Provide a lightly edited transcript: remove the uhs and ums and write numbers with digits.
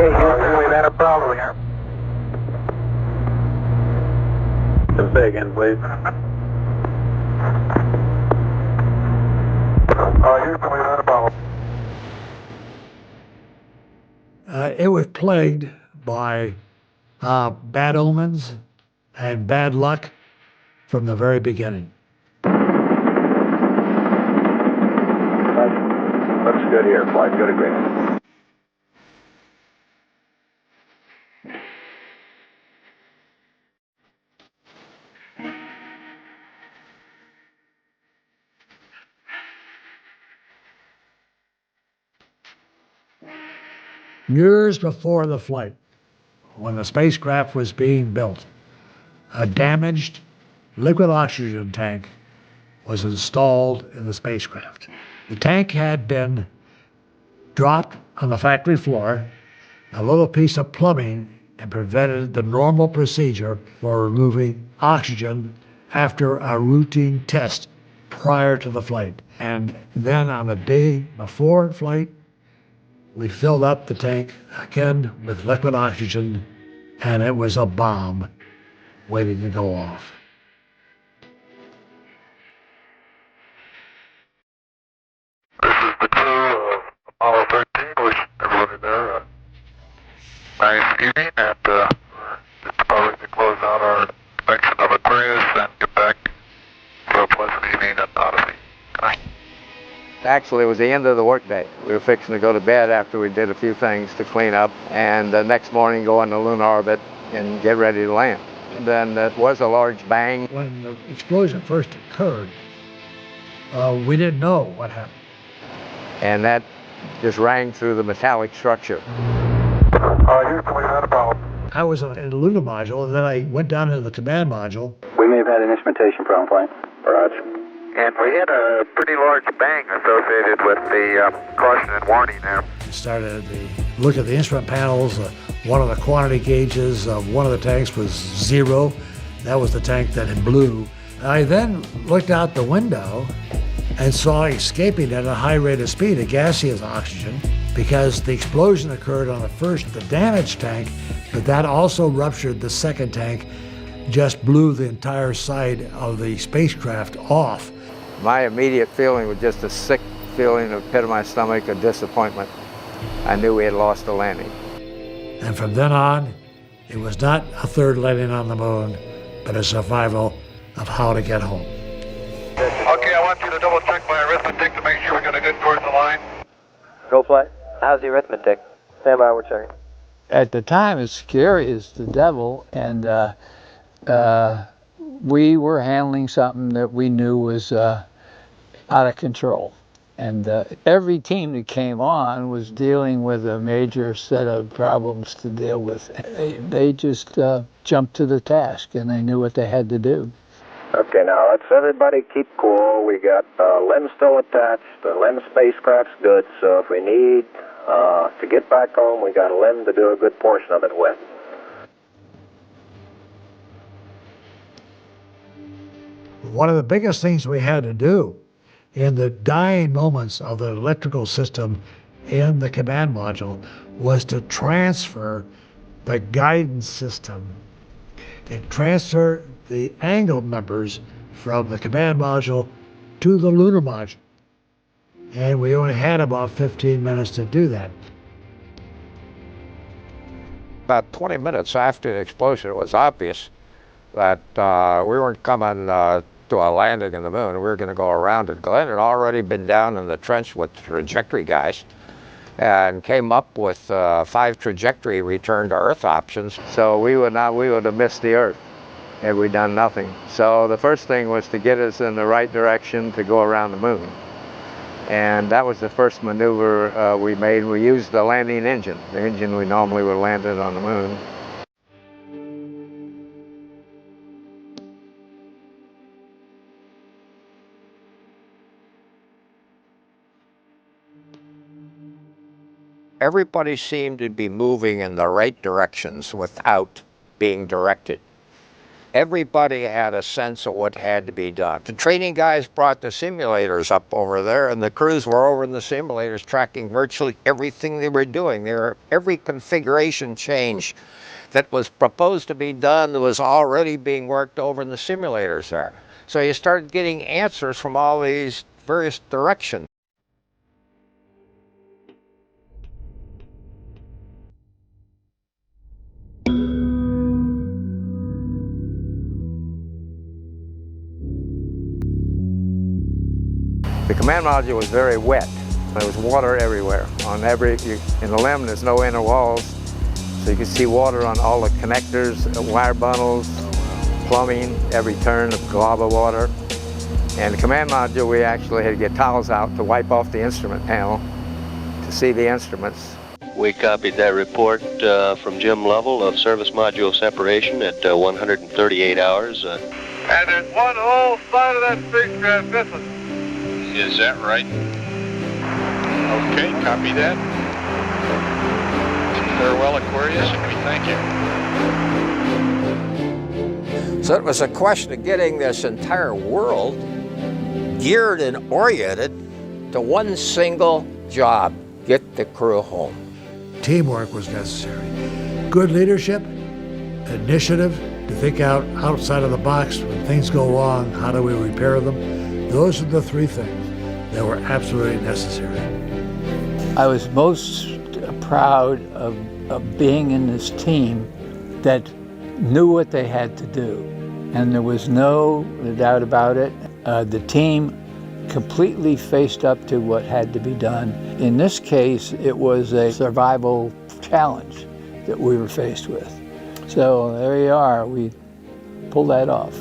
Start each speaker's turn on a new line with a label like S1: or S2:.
S1: Houston, we've had a problem here. The big end, please. Houston, we've had a problem.
S2: It was plagued by bad omens and bad luck from the very beginning.
S1: Looks good here, flight, good agreement.
S2: Years before the flight, when the spacecraft was being built, a damaged liquid oxygen tank was installed in the spacecraft. The tank had been dropped on the factory floor. A little piece of plumbing had prevented the normal procedure for removing oxygen after a routine test prior to the flight. And then on the day before flight, we filled up the tank again with liquid oxygen, and it was a bomb waiting to go off.
S1: This is the crew of Apollo 13. Wish everybody there a nice evening, and it's probably to close out our inspection of Aquarius and get back for a pleasant evening at Odyssey. Good night.
S3: Actually, it was the end of the workday. We were fixing to go to bed after we did a few things to clean up, and the next morning go into lunar orbit and get ready to land. Then it was a large bang.
S2: When the explosion first occurred, we didn't know what happened.
S3: And that just rang through the metallic structure.
S1: Houston, we've had a problem.
S2: I was in the lunar module, and then I went down into the command module.
S1: We may have had an instrumentation problem, flight. Roger. And we had a pretty large bang associated with the caution and warning there.
S2: Started to look at the instrument panels. One of the quantity gauges of one of the tanks was 0. That was the tank that had blew. I then looked out the window and saw escaping at a high rate of speed a gaseous oxygen, because the explosion occurred on the damaged tank, but that also ruptured the second tank, just blew the entire side of the spacecraft off.
S3: My immediate feeling was just a sick feeling in the pit of my stomach, a disappointment. I knew we had lost the landing.
S2: And from then on, it was not a third landing on the moon, but a survival of how to get home.
S1: Okay, I want you to double check my arithmetic to make sure we got a good course of line.
S4: Go flight. How's the arithmetic? Stand by, we're checking.
S5: At the time, it's scary as the devil, and we were handling something that we knew was out of control. And every team that came on was dealing with a major set of problems to deal with. They just jumped to the task, and they knew what they had to do.
S1: Okay, now let's everybody keep cool. We got LEM still attached. The LEM spacecraft's good, so if we need to get back home, we got a LEM to do a good portion of it with.
S2: One of the biggest things we had to do in the dying moments of the electrical system in the command module was to transfer the guidance system and transfer the angle numbers from the command module to the lunar module. And we only had about 15 minutes to do that.
S3: About 20 minutes after the explosion, it was obvious that we weren't coming to a landing in the moon. We were going to go around it. Glenn had already been down in the trench with the trajectory guys and came up with 5 trajectory return to Earth options. So we would have missed the Earth had we done nothing. So the first thing was to get us in the right direction to go around the moon. And that was the first maneuver we made. We used the landing engine, the engine we normally would land it on the moon. Everybody seemed to be moving in the right directions without being directed. Everybody had a sense of what had to be done. The training guys brought the simulators up over there, and the crews were over in the simulators tracking virtually everything they were doing. Every configuration change that was proposed to be done was already being worked over in the simulators there. So you started getting answers from all these various directions. The command module was very wet. There was water everywhere. In the LEM, there's no inner walls, so you could see water on all the connectors, wire bundles, plumbing, every turn, a glob of water. And the command module, we actually had to get towels out to wipe off the instrument panel to see the instruments.
S6: We copied that report from Jim Lovell of service module separation at 138 hours.
S1: And there's one whole side of that spacecraft missing.
S6: Is that right? Okay, copy that. Farewell, Aquarius, and we thank you.
S3: So it was a question of getting this entire world geared and oriented to one single job: get the crew home.
S2: Teamwork was necessary. Good leadership, initiative to think outside of the box when things go wrong, how do we repair them? Those are the three things that were absolutely necessary.
S5: I was most proud of being in this team that knew what they had to do. And there was no doubt about it. The team completely faced up to what had to be done. In this case, it was a survival challenge that we were faced with. So there you are, we pulled that off.